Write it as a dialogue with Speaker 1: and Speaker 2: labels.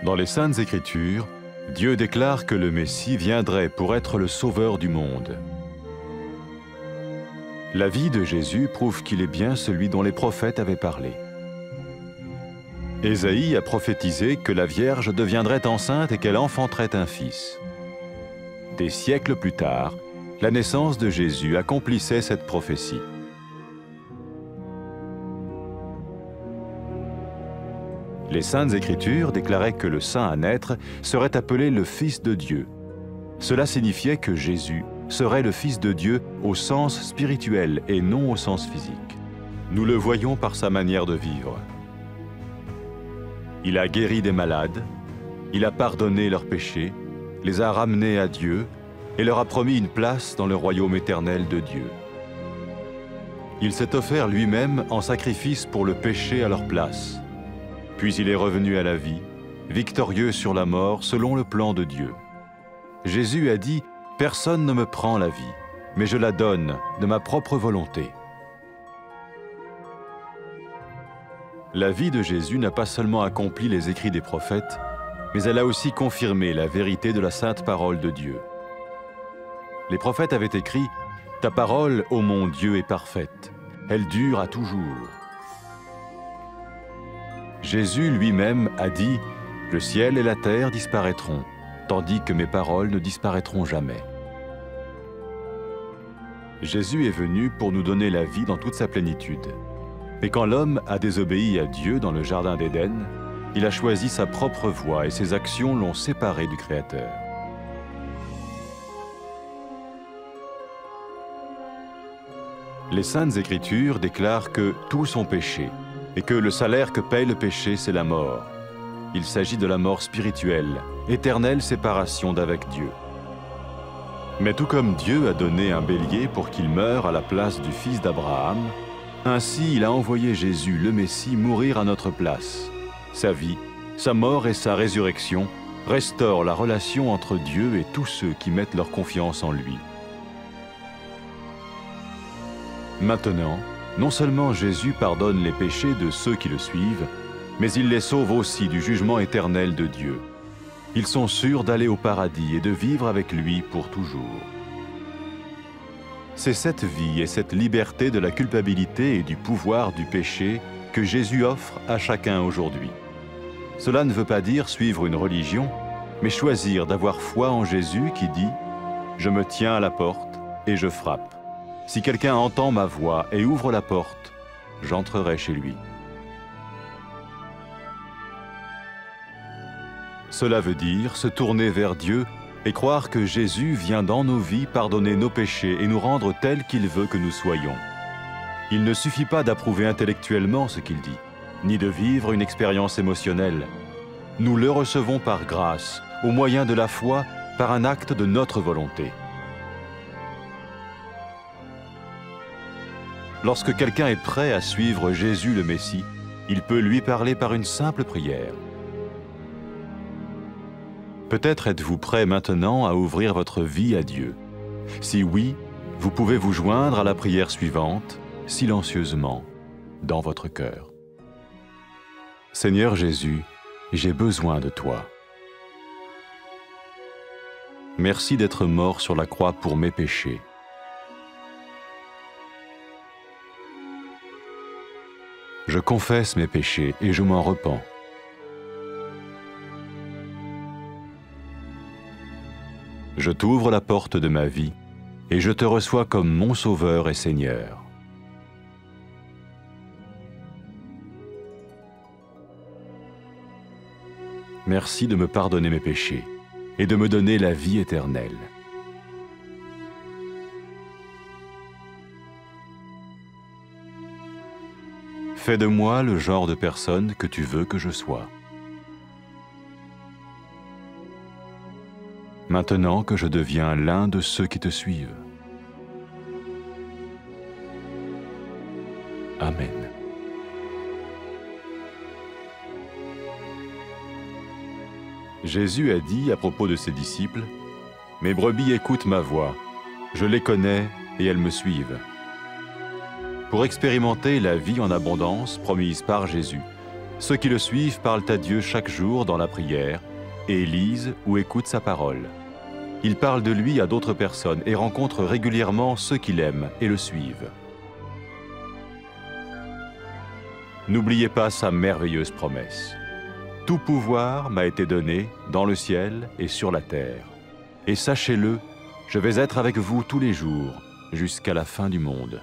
Speaker 1: Dans les Saintes Écritures, Dieu déclare que le Messie viendrait pour être le sauveur du monde. La vie de Jésus prouve qu'il est bien celui dont les prophètes avaient parlé. Ésaïe a prophétisé que la Vierge deviendrait enceinte et qu'elle enfanterait un fils. Des siècles plus tard, la naissance de Jésus accomplissait cette prophétie. Les Saintes Écritures déclaraient que le saint à naître serait appelé le Fils de Dieu. Cela signifiait que Jésus serait le Fils de Dieu au sens spirituel et non au sens physique. Nous le voyons par sa manière de vivre. Il a guéri des malades, il a pardonné leurs péchés, les a ramenés à Dieu et leur a promis une place dans le royaume éternel de Dieu. Il s'est offert lui-même en sacrifice pour le péché à leur place. Puis il est revenu à la vie, victorieux sur la mort selon le plan de Dieu. Jésus a dit « Personne ne me prend la vie, mais je la donne de ma propre volonté ». La vie de Jésus n'a pas seulement accompli les écrits des prophètes, mais elle a aussi confirmé la vérité de la sainte parole de Dieu. Les prophètes avaient écrit « Ta parole, ô mon Dieu, est parfaite, elle dure à toujours ». Jésus lui-même a dit « Le ciel et la terre disparaîtront, tandis que mes paroles ne disparaîtront jamais. » Jésus est venu pour nous donner la vie dans toute sa plénitude. Mais quand l'homme a désobéi à Dieu dans le jardin d'Éden, il a choisi sa propre voie et ses actions l'ont séparé du Créateur. Les Saintes Écritures déclarent que tous ont péché et que le salaire que paye le péché, c'est la mort. Il s'agit de la mort spirituelle, éternelle séparation d'avec Dieu. Mais tout comme Dieu a donné un bélier pour qu'il meure à la place du fils d'Abraham, ainsi il a envoyé Jésus, le Messie, mourir à notre place. Sa vie, sa mort et sa résurrection restaurent la relation entre Dieu et tous ceux qui mettent leur confiance en lui. Maintenant, non seulement Jésus pardonne les péchés de ceux qui le suivent, mais il les sauve aussi du jugement éternel de Dieu. Ils sont sûrs d'aller au paradis et de vivre avec lui pour toujours. C'est cette vie et cette liberté de la culpabilité et du pouvoir du péché que Jésus offre à chacun aujourd'hui. Cela ne veut pas dire suivre une religion, mais choisir d'avoir foi en Jésus qui dit « Je me tiens à la porte et je frappe. Si quelqu'un entend ma voix et ouvre la porte, j'entrerai chez lui. » Cela veut dire se tourner vers Dieu et croire que Jésus vient dans nos vies pardonner nos péchés et nous rendre tels qu'il veut que nous soyons. Il ne suffit pas d'approuver intellectuellement ce qu'il dit, ni de vivre une expérience émotionnelle. Nous le recevons par grâce, au moyen de la foi, par un acte de notre volonté. Lorsque quelqu'un est prêt à suivre Jésus le Messie, il peut lui parler par une simple prière. Peut-être êtes-vous prêt maintenant à ouvrir votre vie à Dieu. Si oui, vous pouvez vous joindre à la prière suivante, silencieusement, dans votre cœur. Seigneur Jésus, j'ai besoin de toi. Merci d'être mort sur la croix pour mes péchés. Je confesse mes péchés et je m'en repens. Je t'ouvre la porte de ma vie et je te reçois comme mon Sauveur et Seigneur. Merci de me pardonner mes péchés et de me donner la vie éternelle. Fais de moi le genre de personne que tu veux que je sois. Maintenant que je deviens l'un de ceux qui te suivent. Amen. Jésus a dit à propos de ses disciples, « Mes brebis écoutent ma voix, je les connais et elles me suivent. » Pour expérimenter la vie en abondance promise par Jésus, Ceux qui le suivent parlent à Dieu chaque jour dans la prière et lisent ou écoutent sa parole. Ils parlent de lui à d'autres personnes et rencontrent régulièrement ceux qui l'aiment et le suivent. N'oubliez pas sa merveilleuse promesse. Tout pouvoir m'a été donné dans le ciel et sur la terre. Et sachez-le, je vais être avec vous tous les jours jusqu'à la fin du monde.